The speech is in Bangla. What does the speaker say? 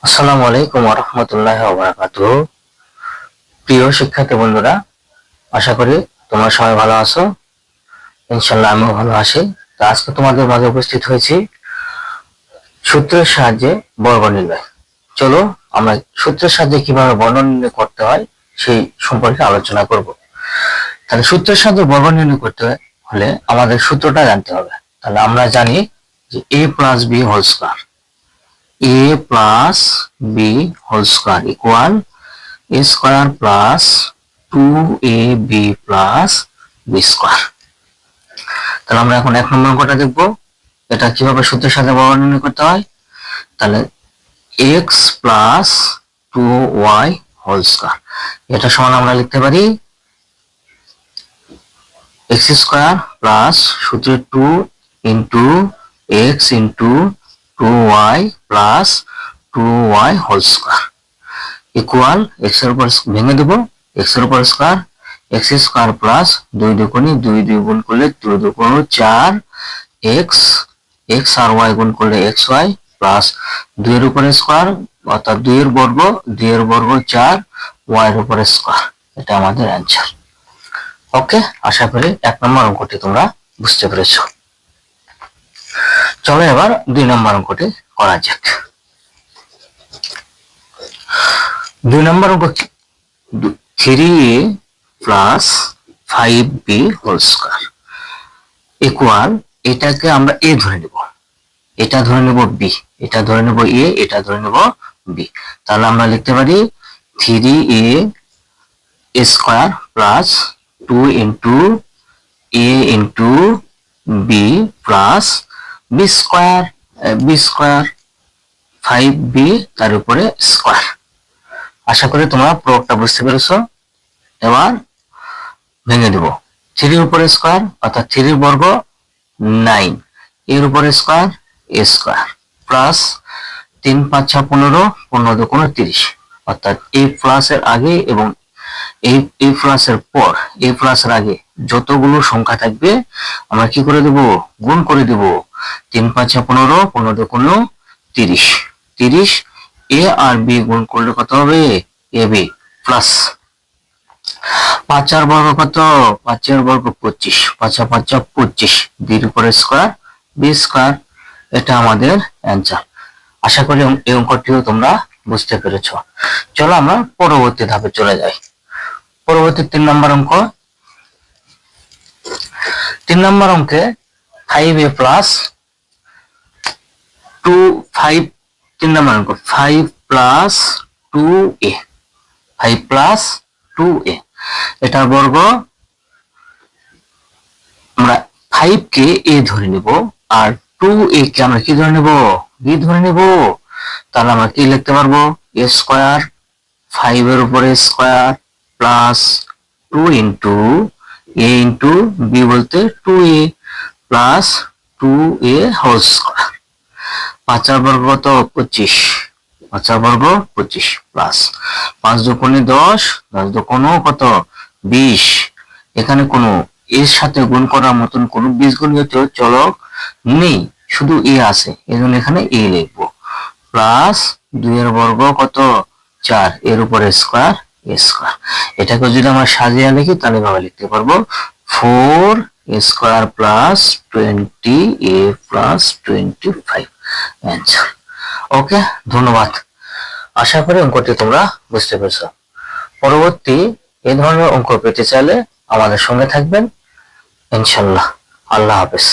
আসসালামু আলাইকুম ওয়া রাহমাতুল্লাহি ওয়া বারাকাতুহু। প্রিয় শিক্ষার্থী বন্ধুরা, আশা করি তোমরা সবাই ভালো আছো। ইনশাআল্লাহ আমিও ভালো আছি। তো আজকে তোমাদের মাঝে উপস্থিত হয়েছি সূত্রের সাহায্যে বর্গ নির্ণয়। চলো আমরা সূত্রের সাহায্যে কিভাবে বর্গ নির্ণয় করতে হয় সেই সম্পর্কে আলোচনা করব। তাহলে সূত্রের সাহায্যে বর্গ নির্ণয় করতে হলে আমাদের সূত্রটা জানতে হবে। তাহলে আমরা জানি যে a plus b whole square, a plus b whole square equal a square plus 2ab plus b square. তাহলে আমরা এখন 1 নম্বর অঙ্কটা দেখব, এটা কিভাবে সূত্রের সাথে বর্গ নির্ণয় করতে হয়। তাহলে x plus 2y whole square, এটা সমান আমরা লিখতে পারি x স্কয়ার প্লাস সূত্রে 2 into x into 2y plus 2y whole square equal x এর উপর ভেঙে দেব, x এর উপর স্কয়ার, x স্কয়ার প্লাস 2 দুগুণে 2 2 গুণ করলে 2 দুগুণ 4 x, x আর y গুণ করলে xy প্লাস 2 এর উপর স্কয়ার অর্থাৎ 2 এর বর্গ, 2 এর বর্গ 4 y এর উপর স্কয়ার। এটা আমাদের অ্যানসার। ওকে, আশা করি 1 নম্বর অঙ্কটি তোমরা বুঝতে পেরেছো। চলো এবার 2 নম্বর অঙ্কটি করা যাক। 2 নম্বর অঙ্ক 3a plus 5b whole square equal, এটাকে আমরা a ধরে নেব, এটা ধরে নেব b, এটা ধরে নেব a, এটা ধরে নেব b। তাহলে আমরা লিখতে পারি 3a square plus 2 into a into b plus b square, b square 5b তার উপরে স্কয়ার। আশা করি তোমরা প্রয়োগটা বুঝতে পেরেছো। এবার ভেঙে দেব, 3 এর উপরে স্কয়ার অর্থাৎ 3 এর বর্গ 9, এর উপরে স্কয়ার a স্কয়ার প্লাস 3 5 6 15, 15 দুগুণ 30 অর্থাৎ a প্লাস এর আগে এবং a প্লাস এর পর, a প্লাস এর আগে যতগুলো সংখ্যা থাকবে আমরা কি করে দেব, গুণ করে দেব। 3 5 6 15, 15 দুগুণ 30, 30 a আর b গুণ করলে কত হবে, ab প্লাস 5 আর বর্গ কত, 5 এর বর্গ 25, 5 5 25, b এর উপর স্কয়ার b স্কয়ার। এটা আমাদের অ্যানসার। আশা করি এই অঙ্কটিও তোমরা বুঝতে পেরেছো। চলো আমরা পরবর্তী ধাপে চলে যাই। পরবর্তী 3 নম্বর অঙ্ক। 3 নম্বর অঙ্কে 5a প্লাস 5, 3 নম্বর অঙ্ক 5 প্লাস 2a, 5 প্লাস 2a, এটার বর্গ আমরা 5 কে a ধরে নেব আর 2a কে আমরা কি ধরে নেব, b ধরে নেব। তাহলে আমরা কি লিখতে পারবো, a স্কয়ার 5 এর উপরে square plus 2 into a into b বলতে 2a plus 2a whole square. 5 এর বর্গ কত, 25, 5 এর বর্গ 25 প্লাস 5 দুগুণে 10, 10 দুগুণ কত 20। এখানে কোনো এর সাথে গুণ করার মতন কোনো বীজগণিত চলক নেই, শুধু a আছে, এজন্য এখানে a লিখবো প্লাস 2 এর বর্গ কত 4, এর উপরে স্কয়ার a স্কয়ার। এটাকে যদি আমরা সাজিয়ে লিখি তাহলে ভাবে লিখতে পারবো 4a square plus 20a plus 25 answer. Okay, ধন্যবাদ। আশা করি অঙ্কটি তোমরা বুঝতে পেরেছো। পরবর্তী এই ধরনের অঙ্ক পেতে চাইলে আমাদের সঙ্গে থাকবেন ইনশাআল্লাহ। আল্লাহ হাফেজ।